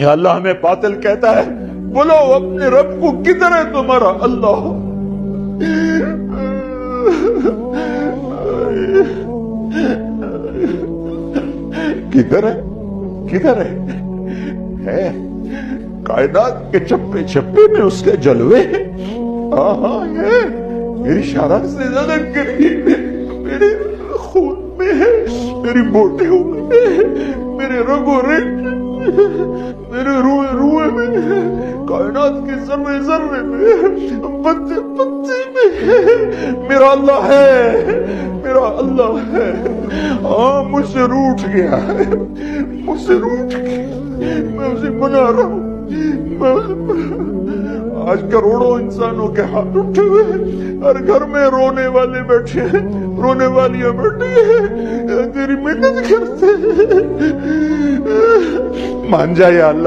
یا اللہ ہمیں باطل کہتا ہے، بولو اپنے رب کو، کدھر ہے تمہارا اللہ؟ کدھر ہے؟ کدھر ہے؟ کائنات کے چپے چپے میں اس کے جلوے ہیں۔ ہاں ہے، میری شرح سے زیادہ قریب ہے، میرے خون میں ہے، میری بوٹیوں میں ہے، میرے رگو رگ میرے روئے میں ہے، کائنات کے ذرے ذرے میں، پتے پتے میں میرا اللہ ہے، میرا اللہ ہے۔ ہاں مجھ سے روٹھ گیا ہے، مجھ سے روٹھ گیا، میں اسے منا رہا ہوں۔ آج کروڑوں انسانوں کے ہاتھ اٹھے ہوئے ہیں، ہر گھر میں رونے والے بیٹھے ہیں، رونے والیاں بیٹھی ہیں، تیری محنت کرتے ہیں۔ مان جا یا اللہ۔